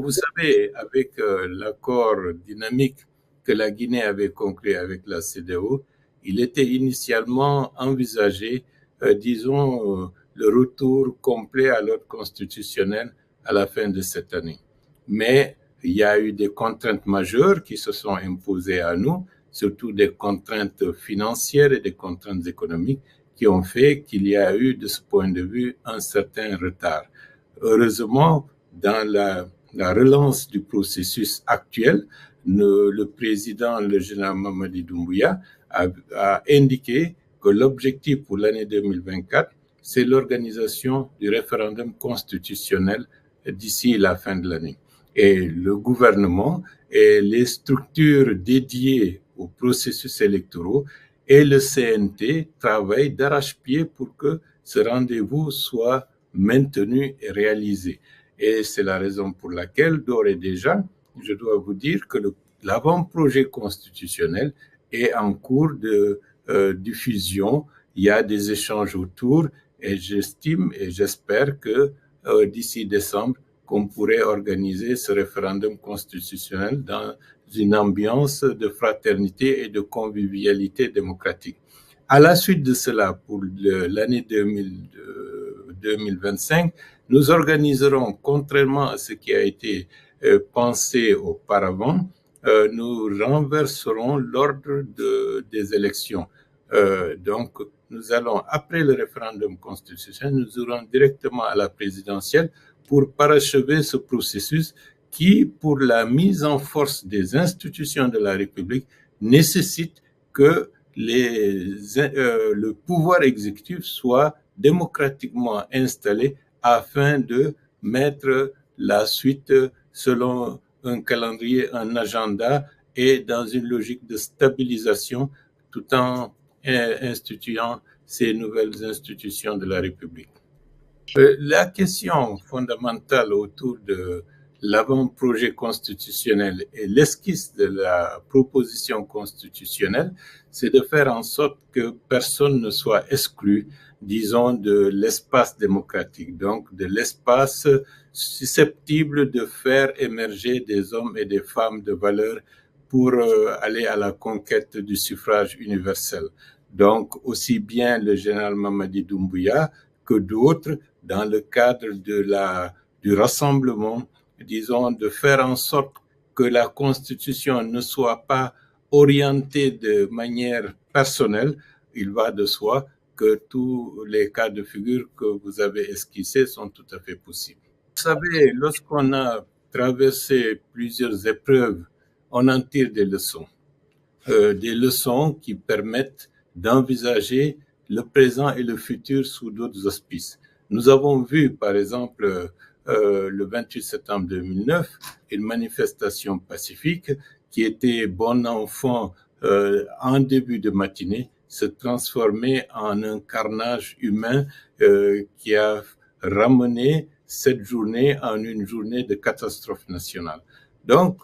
Vous savez, avec l'accord dynamique que la Guinée avait conclu avec la CEDEAO, il était initialement envisagé, le retour complet à l'ordre constitutionnel à la fin de cette année. Mais il y a eu des contraintes majeures qui se sont imposées à nous, surtout des contraintes financières et des contraintes économiques qui ont fait qu'il y a eu, de ce point de vue, un certain retard. Heureusement, dans la relance du processus actuel, le président, le général Mamadi Doumbouya, a indiqué que l'objectif pour l'année 2024, c'est l'organisation du référendum constitutionnel d'ici la fin de l'année. Et le gouvernement et les structures dédiées aux processus électoraux et le CNT travaillent d'arrache-pied pour que ce rendez-vous soit maintenu et réalisé. Et c'est la raison pour laquelle, d'ores et déjà, je dois vous dire que l'avant-projet constitutionnel est en cours de diffusion. Il y a des échanges autour et j'estime et j'espère que d'ici décembre, qu'on pourrait organiser ce référendum constitutionnel dans une ambiance de fraternité et de convivialité démocratique. À la suite de cela, pour l'année 2025, nous organiserons, contrairement à ce qui a été pensé auparavant, nous renverserons l'ordre des élections. Donc, nous allons, après le référendum constitutionnel, nous irons directement à la présidentielle pour parachever ce processus qui, pour la mise en force des institutions de la République, nécessite que le pouvoir exécutif soit démocratiquement installé afin de mettre la suite selon un calendrier, un agenda et dans une logique de stabilisation tout en instituant ces nouvelles institutions de la République. La question fondamentale autour de l'avant-projet constitutionnel et l'esquisse de la proposition constitutionnelle, c'est de faire en sorte que personne ne soit exclu, disons, de l'espace démocratique, donc de l'espace susceptible de faire émerger des hommes et des femmes de valeur pour aller à la conquête du suffrage universel. Donc, aussi bien le général Mamadi Doumbouya que d'autres, dans le cadre du rassemblement, disons, de faire en sorte que la Constitution ne soit pas orientée de manière personnelle. Il va de soi que tous les cas de figure que vous avez esquissés sont tout à fait possibles. Vous savez, lorsqu'on a traversé plusieurs épreuves, on en tire des leçons qui permettent d'envisager le présent et le futur sous d'autres auspices. Nous avons vu, par exemple, le 28 septembre 2009, une manifestation pacifique qui était bon enfant en début de matinée, se transformer en un carnage humain qui a ramené cette journée en une journée de catastrophe nationale. Donc,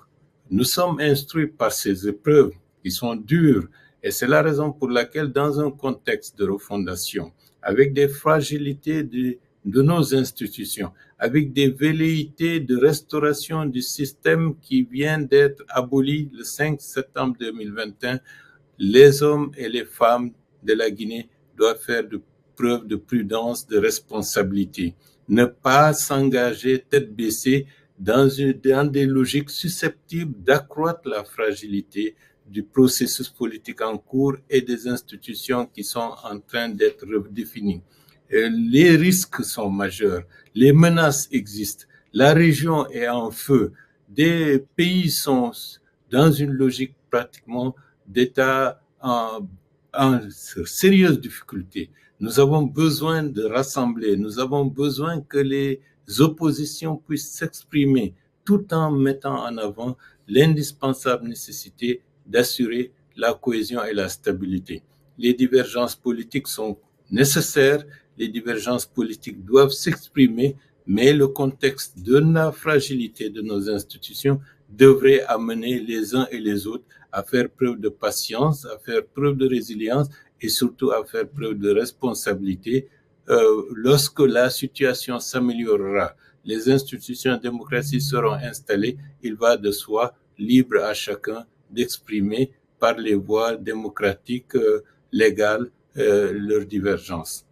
nous sommes instruits par ces épreuves qui sont dures, et c'est la raison pour laquelle, dans un contexte de refondation, avec des fragilités de nos institutions, avec des velléités de restauration du système qui vient d'être aboli le 5 septembre 2021, les hommes et les femmes de la Guinée doivent faire preuve de prudence, de responsabilité, ne pas s'engager tête baissée dans des logiques susceptibles d'accroître la fragilité du processus politique en cours et des institutions qui sont en train d'être redéfinies. Les risques sont majeurs, les menaces existent, la région est en feu, des pays sont dans une logique pratiquement d'État en sérieuse difficulté. Nous avons besoin de rassembler, nous avons besoin que les oppositions puissent s'exprimer tout en mettant en avant l'indispensable nécessité d'assurer la cohésion et la stabilité. Les divergences politiques sont nécessaires, les divergences politiques doivent s'exprimer, mais le contexte de la fragilité de nos institutions devrait amener les uns et les autres à faire preuve de patience, à faire preuve de résilience et surtout à faire preuve de responsabilité lorsque la situation s'améliorera. les institutions de démocratie seront installées, il va de soi, libre à chacun d'exprimer par les voies démocratiques légales leurs divergences.